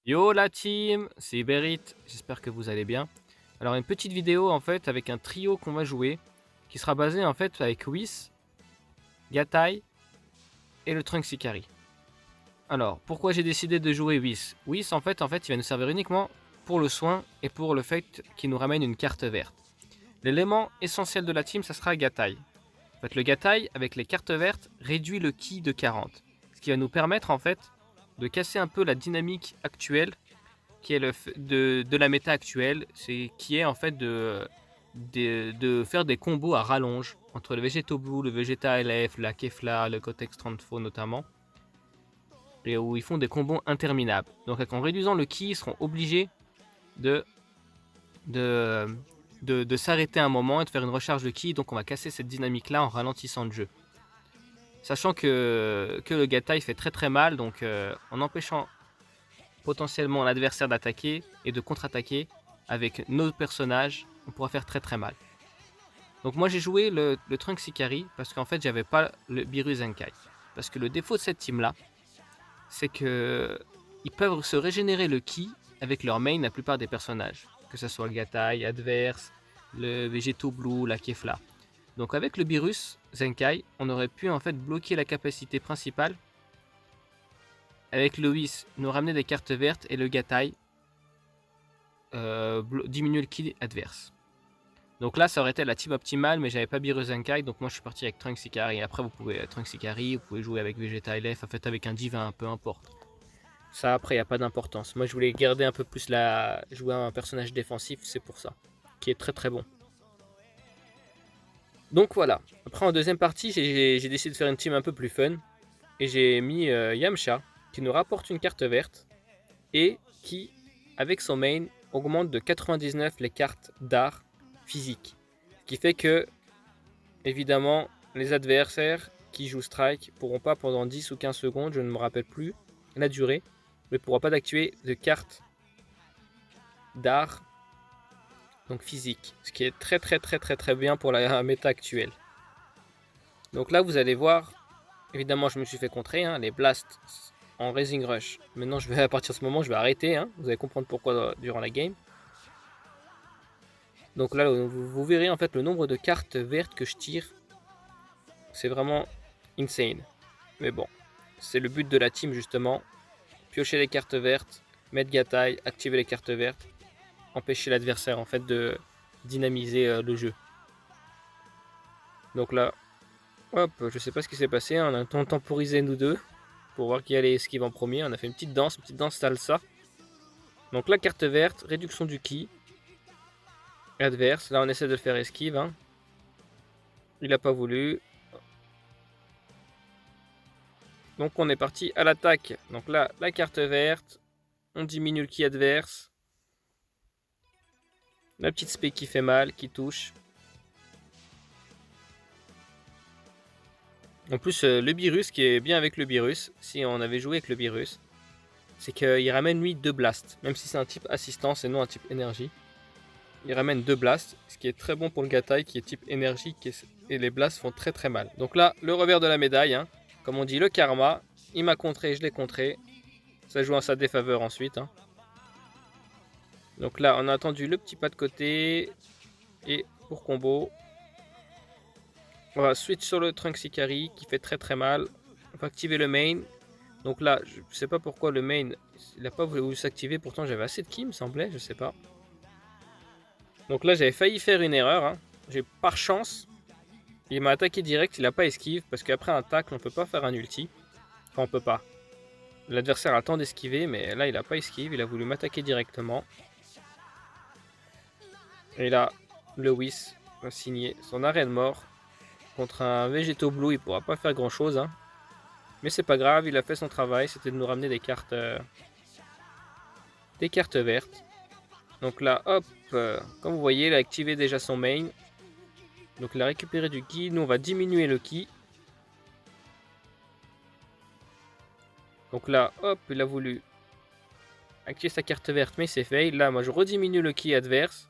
Yo la team, c'est Berit, j'espère que vous allez bien. Alors une petite vidéo en fait avec un trio qu'on va jouer, qui sera basé en fait avec Whis, Gatai et le Trunks Ikari. Alors pourquoi j'ai décidé de jouer Whis? Whis en fait il va nous servir uniquement pour le soin et pour le fait qu'il nous ramène une carte verte. L'élément essentiel de la team ça sera Gatai. En fait le Gatai avec les cartes vertes réduit le ki de 40. Ce qui va nous permettre en fait de casser un peu la dynamique actuelle qui est de la méta actuelle, qui est en fait de faire des combos à rallonge entre le Végéto Blue, le Vegeta LF, la Kefla, le Cotex Transfo notamment, et où ils font des combos interminables. Donc en réduisant le ki, ils seront obligés de, de, de s'arrêter un moment et de faire une recharge de ki, donc on va casser cette dynamique là en ralentissant le jeu. Sachant que le Gatai fait très mal, donc en empêchant potentiellement l'adversaire d'attaquer et de contre-attaquer avec nos personnages, on pourra faire très mal. Donc moi j'ai joué le Trunks Ikari parce qu'en fait j'avais pas le Beerus Zenkai. Parce que le défaut de cette team là, c'est que ils peuvent se régénérer le ki avec leur main la plupart des personnages. Que ce soit le Gatai, Adverse, le Végéto Blue, la Kefla. Donc avec le Beerus Zenkai, on aurait pu en fait bloquer la capacité principale. Avec le Whis, nous ramener des cartes vertes et le Gatai diminuer le ki adverse. Donc là, ça aurait été la team optimale, mais j'avais pas Beerus Zenkai, donc moi je suis parti avec Trunks Ikari. Après, vous pouvez Trunks Ikari, vous pouvez jouer avec Vegeta LF, en fait avec un divin, peu importe. Ça, après, il n'y a pas d'importance. Moi, je voulais garder un peu plus jouer un personnage défensif, c'est pour ça. Qui est très bon. Donc voilà. Après, en deuxième partie, j'ai décidé de faire une team un peu plus fun. Et j'ai mis Yamcha, qui nous rapporte une carte verte. Et qui, avec son main, augmente de 99 les cartes d'art physique. Ce qui fait que, évidemment, les adversaires qui jouent Strike pourront pas pendant 10 ou 15 secondes, je ne me rappelle plus la durée, ne pourront pas d'activer de cartes d'art donc physique. Ce qui est très bien pour la méta actuelle. Donc là, vous allez voir, évidemment, je me suis fait contrer, hein, les blasts en Raising Rush. Maintenant, à partir de ce moment, je vais arrêter. Hein, vous allez comprendre pourquoi durant la game. Donc là, vous verrez en fait le nombre de cartes vertes que je tire. C'est vraiment insane. Mais bon, c'est le but de la team justement. Piocher les cartes vertes, mettre Gatai, activer les cartes vertes, empêcher l'adversaire en fait de dynamiser le jeu. Donc là, hop, je sais pas ce qui s'est passé, on a temporisé nous deux pour voir qui allait esquive en premier. On a fait une petite danse salsa. Donc la carte verte, réduction du ki. Adverse, là on essaie de le faire esquive. Hein. Il a pas voulu. Donc on est parti à l'attaque. Donc là, la carte verte. On diminue le ki adverse. La petite spé qui fait mal, qui touche. En plus, le Beerus, qui est bien avec le Beerus, si on avait joué avec le Beerus, c'est qu'il ramène lui 2 blasts. Même si c'est un type assistance et non un type énergie. Il ramène 2 blasts, ce qui est très bon pour le Gatai qui est type énergie et les blasts font très mal. Donc là, le revers de la médaille, hein, comme on dit, le karma. Il m'a contré, je l'ai contré. Ça joue en sa défaveur ensuite. Hein. Donc là, on a attendu le petit pas de côté. Et pour combo, on va switch sur le Trunks Ikari qui fait très mal. On va activer le main. Donc là, je sais pas pourquoi le main, il n'a pas voulu s'activer. Pourtant, j'avais assez de ki, me semblait, je sais pas. Donc là, j'avais failli faire une erreur. Hein. J'ai par chance, il m'a attaqué direct, il n'a pas esquive. Parce qu'après un tacle, on peut pas faire un ulti. Enfin, on peut pas. L'adversaire a le temps d'esquiver, mais là, il n'a pas esquive. Il a voulu m'attaquer directement. Et là, le Whis va signer son arrêt de mort. Contre un Végéto Blue, il pourra pas faire grand chose. Hein. Mais c'est pas grave, il a fait son travail. C'était de nous ramener des cartes vertes. Donc là, hop, comme vous voyez, il a activé déjà son main. Donc il a récupéré du ki. Nous, on va diminuer le ki. Donc là, hop, il a voulu activer sa carte verte, mais c'est fail. Là, moi, je rediminue le ki adverse.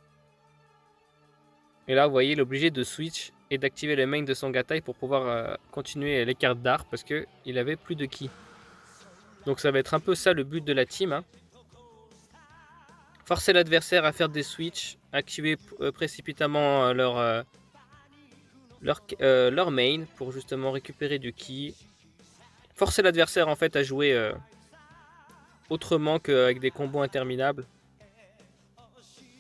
Et là, vous voyez, il est obligé de switch et d'activer le main de son Gatai pour pouvoir continuer les cartes d'art parce qu'il avait plus de ki. Donc ça va être un peu ça le but de la team. Hein. Forcer l'adversaire à faire des switches, activer précipitamment leur main pour justement récupérer du ki. Forcer l'adversaire en fait à jouer autrement qu'avec des combos interminables.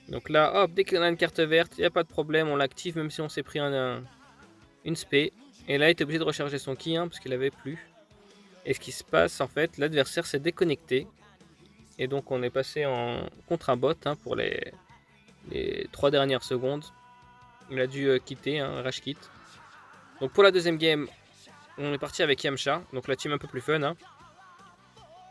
Donc là, hop, dès qu'on a une carte verte, il n'y a pas de problème, on l'active même si on s'est pris une spé. Et là, il est obligé de recharger son ki parce qu'il avait plus. Et ce qui se passe, en fait, l'adversaire s'est déconnecté. Et donc, on est passé contre un bot pour les 3 dernières secondes. Il a dû quitter, rage quit. Donc, pour la deuxième game, on est parti avec Yamcha. Donc, la team un peu plus fun.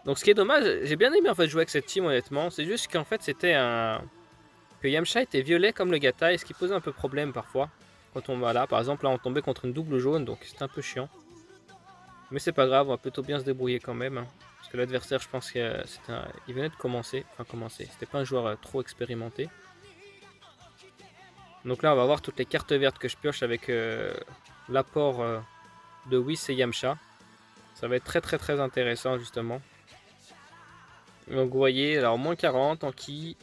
Donc, ce qui est dommage, j'ai bien aimé en fait jouer avec cette team, honnêtement. C'est juste qu'en fait, que Yamcha était violet comme le Gatai, ce qui posait un peu problème parfois. Quand on va là, par exemple, là, on tombait contre une double jaune, donc c'était un peu chiant. Mais c'est pas grave, on va plutôt bien se débrouiller quand même. Parce que l'adversaire, je pense qu'il venait de commencer. Enfin, c'était pas un joueur trop expérimenté. Donc là, on va voir toutes les cartes vertes que je pioche avec l'apport de Whis et Yamcha. Ça va être très très très intéressant, justement. Donc vous voyez, alors moins 40 en ki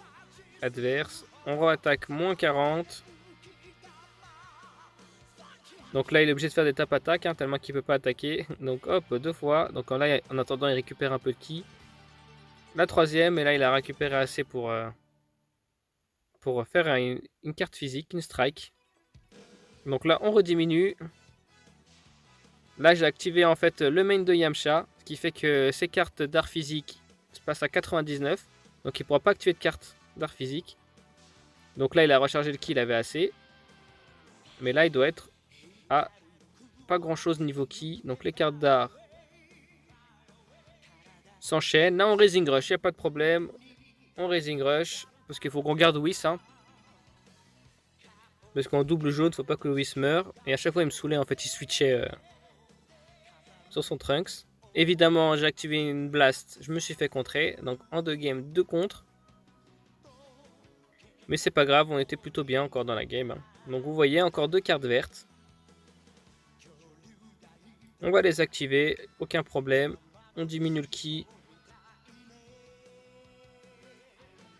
adverse. On re-attaque moins 40. Donc là, il est obligé de faire des tapes-attaques, tellement qu'il ne peut pas attaquer. Donc hop, 2 fois. Donc là, en attendant, il récupère un peu de ki. La troisième, et là, il a récupéré assez pour faire une carte physique, une strike. Donc là, on rediminue. Là, j'ai activé en fait le main de Yamcha, ce qui fait que ses cartes d'art physique se passent à 99. Donc il ne pourra pas activer de carte d'art physique. Donc là, il a rechargé le ki, il avait assez. Mais là, il doit être à pas grand chose niveau ki. Donc les cartes d'art s'enchaînent. Là, on Raising Rush, il n'y a pas de problème. On Raising Rush. Parce qu'il faut qu'on garde Whis. Parce qu'en double jaune, faut pas que Whis meure. Et à chaque fois, il me saoulait. En fait, il switchait sur son Trunks. Évidemment, j'ai activé une blast. Je me suis fait contrer. Donc en 2 games, 2 contre. Mais c'est pas grave, on était plutôt bien encore dans la game. Donc vous voyez, encore 2 cartes vertes. On va les activer, aucun problème. On diminue le ki.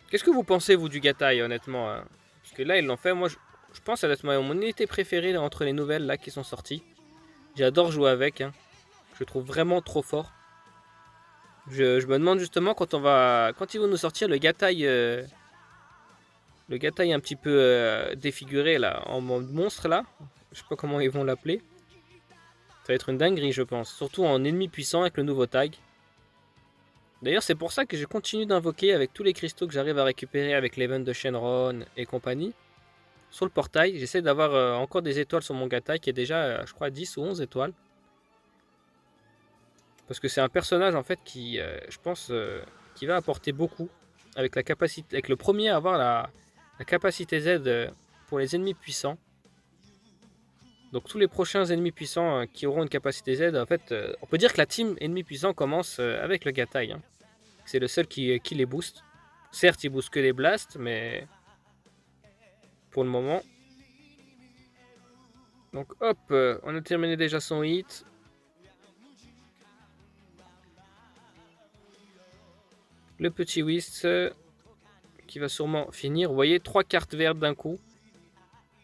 Qu'est-ce que vous pensez, vous, du Gatai, honnêtement Parce que là, ils l'ont fait. Moi, je pense à mon unité préférée entre les nouvelles là qui sont sorties. J'adore jouer avec. Je le trouve vraiment trop fort. Je me demande justement quand ils vont nous sortir le Gatai un petit peu défiguré là, en mode monstre là. Je sais pas comment ils vont l'appeler. Ça va être une dinguerie, je pense. Surtout en ennemi puissant avec le nouveau tag. D'ailleurs, c'est pour ça que je continue d'invoquer avec tous les cristaux que j'arrive à récupérer avec l'event de Shenron et compagnie. Sur le portail, j'essaie d'avoir encore des étoiles sur mon Gatai qui est déjà, je crois, 10 ou 11 étoiles. Parce que c'est un personnage en fait qui, je pense, qui va apporter beaucoup. Avec le premier à avoir la capacité Z pour les ennemis puissants. Donc tous les prochains ennemis puissants qui auront une capacité Z, en fait, on peut dire que la team ennemis puissants commence avec le Gatai. C'est le seul qui les booste. Certes, il booste que les blasts, mais pour le moment. Donc hop, on a terminé déjà son hit. Le petit Whis qui va sûrement finir. Vous voyez, 3 cartes vertes d'un coup.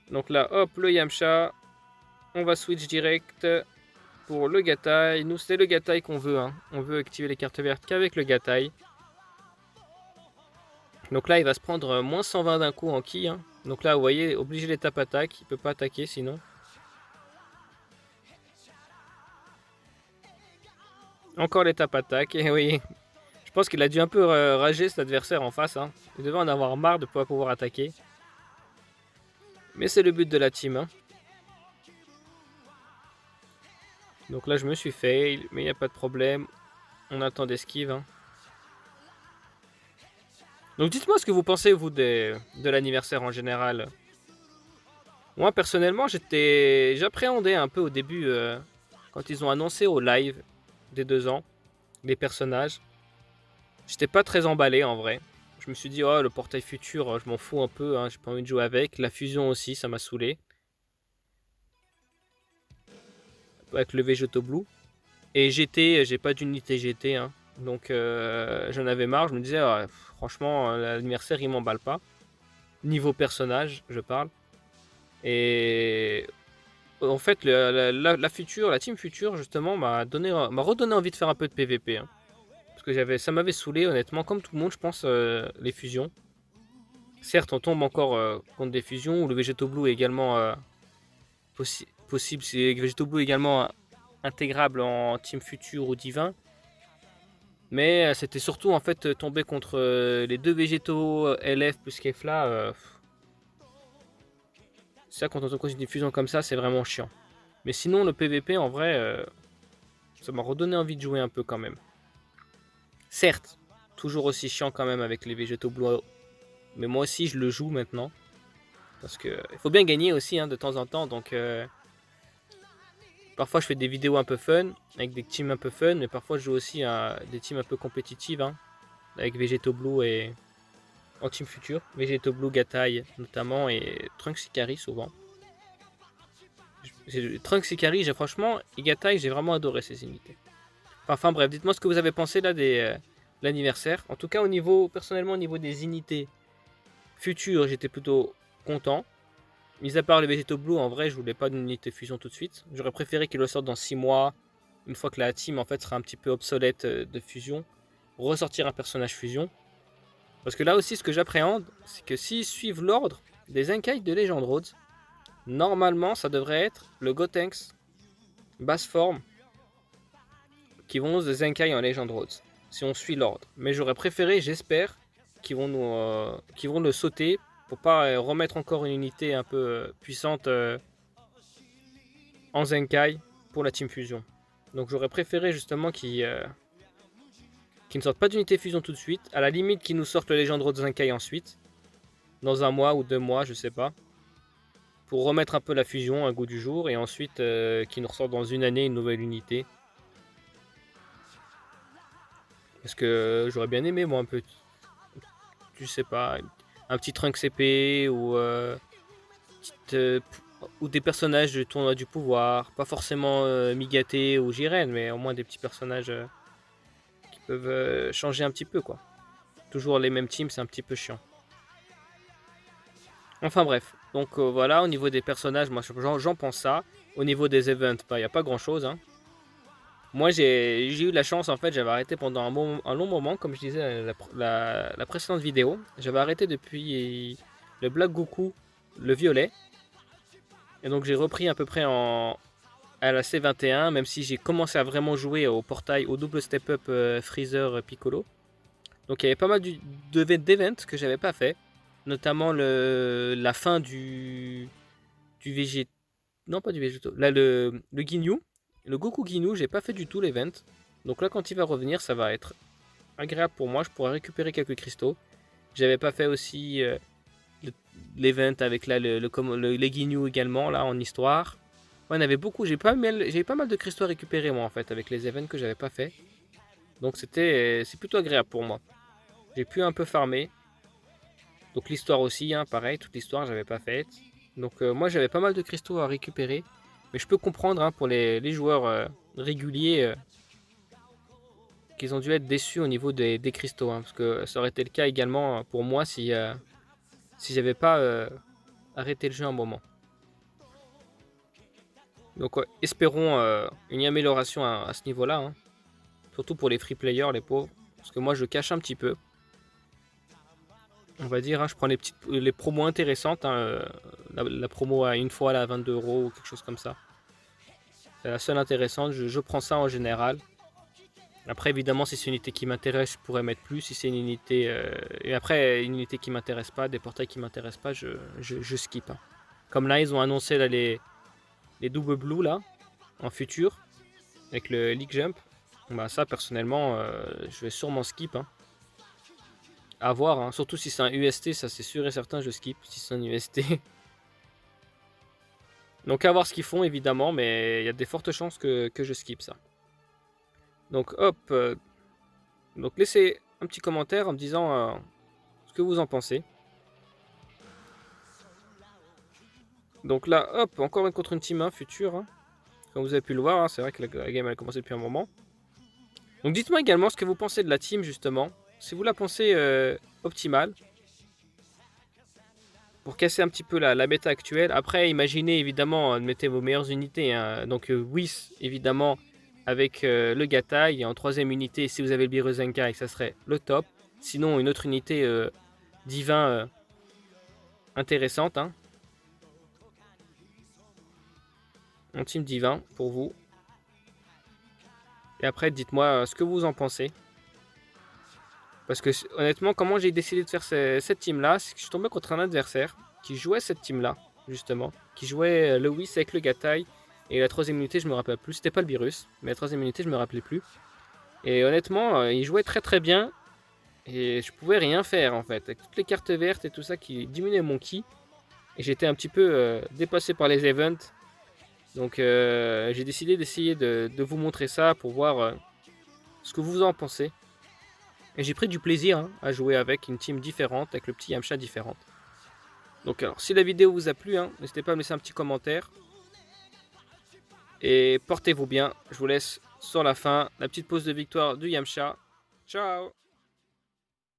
Donc là, hop, le Yamcha. On va switch direct pour le Gatai. Nous, c'est le Gatai qu'on veut. On veut activer les cartes vertes qu'avec le Gatai. Donc là, il va se prendre moins 120 d'un coup en ki. Donc là, vous voyez, obligé les tapes attaque. Il peut pas attaquer sinon. Encore les tapes attaque. Et oui, je pense qu'il a dû un peu rager cet adversaire en face. Il devait en avoir marre de ne pas pouvoir attaquer. Mais c'est le but de la team. Donc là, je me suis fail, mais il n'y a pas de problème. On attend d'esquive. Donc dites-moi ce que vous pensez, vous, de l'anniversaire en général. Moi, personnellement, j'appréhendais un peu au début, quand ils ont annoncé au live des 2 ans, les personnages. J'étais pas très emballé, en vrai. Je me suis dit, oh, le portail futur, je m'en fous un peu, j'ai pas envie de jouer avec. La fusion aussi, ça m'a saoulé. Avec le Vegeto Blue. Et GT, j'ai pas d'unité GT. Donc j'en avais marre, je me disais ah, franchement l'anniversaire il m'emballe pas. Niveau personnage, je parle. Et en fait la future, la team future justement m'a redonné envie de faire un peu de PVP. Hein. Parce que ça m'avait saoulé honnêtement, comme tout le monde je pense, les fusions. Certes on tombe encore contre des fusions où le Végéto Blue est également possible, c'est Végéto Blue est également intégrable en team future ou divin. Mais c'était surtout en fait tomber contre les deux végétaux LF plus Kefla. Ça, quand on tombe contre une fusion comme ça, c'est vraiment chiant. Mais sinon, le PVP en vrai, ça m'a redonné envie de jouer un peu quand même. Certes, toujours aussi chiant quand même avec les végétaux bleus. Mais moi aussi, je le joue maintenant. Parce que il faut bien gagner aussi hein, de temps en temps. Donc parfois, je fais des vidéos un peu fun, avec des teams un peu fun. Mais parfois, je joue aussi à des teams un peu compétitives. Hein, avec Végétaux Blue et en team future. Végétaux Blue, Gatai notamment. Et Trunks Ikari souvent. Trunks Ikari, franchement, et Gatai, j'ai vraiment adoré ces unités. Enfin bref, dites-moi ce que vous avez pensé là de l'anniversaire. En tout cas, personnellement, au niveau des unités futures, j'étais plutôt content. Mis à part les végétaux blue, en vrai, je voulais pas d'unité fusion tout de suite. J'aurais préféré qu'ils le sortent dans 6 mois, une fois que la team en fait sera un petit peu obsolète de fusion, ressortir un personnage fusion. Parce que là aussi, ce que j'appréhende, c'est que s'ils suivent l'ordre des Zenkai de Legend Road, normalement, ça devrait être le Gotenks basse forme qui vont se Zenkai en Legend Road, si on suit l'ordre. Mais j'aurais préféré, j'espère, qu'ils vont le sauter pour pas remettre encore une unité un peu puissante en Zenkai pour la Team Fusion. Donc j'aurais préféré justement qu'ils ne sortent pas d'unité fusion tout de suite. À la limite qu'ils nous sortent le Legend Road Zenkai ensuite. Dans 1 mois ou 2 mois, je sais pas. Pour remettre un peu la fusion, un goût du jour. Et ensuite qu'ils nous ressortent dans 1 année une nouvelle unité. Parce que j'aurais bien aimé moi un peu, je sais pas, un petit Trunks CP ou des personnages de tournoi du pouvoir, pas forcément Migaté ou Jiren, mais au moins des petits personnages qui peuvent changer un petit peu quoi. Toujours les mêmes teams, c'est un petit peu chiant. Enfin bref, donc voilà, au niveau des personnages, moi j'en pense ça. Au niveau des events, il n'y a pas grand chose. Hein. Moi j'ai eu la chance, en fait, j'avais arrêté pendant un long moment, comme je disais la précédente vidéo. J'avais arrêté depuis le Black Goku, le violet. Et donc j'ai repris à peu près à la C21, même si j'ai commencé à vraiment jouer au portail, au double step-up Freezer Piccolo. Donc il y avait pas mal d'events que j'avais pas fait. Notamment la fin du végétal. Non, pas du végétal. Là, le Ginyu. Le Goku Ginyu, j'ai pas fait du tout l'event. Donc là, quand il va revenir, ça va être agréable pour moi. Je pourrais récupérer quelques cristaux. J'avais pas fait aussi l'event avec là, les Ginyu également, là, en histoire. Ouais, on avait beaucoup. J'ai pas mal de cristaux à récupérer, moi, en fait, avec les events que j'avais pas fait. Donc c'est plutôt agréable pour moi. J'ai pu un peu farmer. Donc l'histoire aussi, hein, pareil, toute l'histoire, j'avais pas faite. Donc moi, j'avais pas mal de cristaux à récupérer. Mais je peux comprendre hein, pour les joueurs réguliers qu'ils ont dû être déçus au niveau des cristaux. Hein, parce que ça aurait été le cas également pour moi si j'avais pas arrêté le jeu un moment. Donc espérons une amélioration à ce niveau-là. Hein. Surtout pour les free players, les pauvres. Parce que moi, je cache un petit peu. On va dire, hein, je prends les promos intéressantes. Hein, la promo à une fois là, à 22 € ou quelque chose comme ça. C'est la seule intéressante. Je prends ça en général. Après, évidemment, si c'est une unité qui m'intéresse, je pourrais mettre plus. Si c'est une unité. Et après, une unité qui m'intéresse pas, des portails qui m'intéressent pas, je skip. Hein. Comme là, ils ont annoncé là, les double blue là, en futur, avec le League Jump. Bah, ça, personnellement, je vais sûrement skip. Hein. À voir, hein. Surtout si c'est un UST, ça c'est sûr et certain, je skip si c'est un UST. Donc à voir ce qu'ils font évidemment, mais il y a des fortes chances que je skip ça. Donc hop, donc laissez un petit commentaire en me disant ce que vous en pensez. Donc là, hop, encore contre une team 1 future. Hein. Comme vous avez pu le voir, hein, c'est vrai que la game elle a commencé depuis un moment. Donc dites-moi également ce que vous pensez de la team justement, si vous la pensez optimale, pour casser un petit peu la méta actuelle. Après, imaginez évidemment, mettez vos meilleures unités, hein. Donc Whis évidemment avec le Gatai, et en troisième unité, si vous avez le Biruzenkai, ça serait le top. Sinon, une autre unité divin intéressante, hein. Un team divin pour vous. Et après, dites-moi ce que vous en pensez. Parce que honnêtement, comment j'ai décidé de faire cette team-là, c'est que je suis tombé contre un adversaire qui jouait cette team-là, justement. Qui jouait le Whis avec le Gatai. Et la troisième unité, je me rappelle plus. C'était pas le Virus, mais la troisième unité, je me rappelais plus. Et honnêtement, il jouait très très bien. Et je pouvais rien faire en fait. Avec toutes les cartes vertes et tout ça qui diminuaient mon ki. Et j'étais un petit peu dépassé par les events. Donc j'ai décidé d'essayer de vous montrer ça pour voir ce que vous en pensez. Et j'ai pris du plaisir hein, à jouer avec une team différente, avec le petit Yamcha différente. Donc alors, si la vidéo vous a plu, hein, n'hésitez pas à me laisser un petit commentaire. Et portez-vous bien. Je vous laisse sur la fin la petite pause de victoire du Yamcha. Ciao!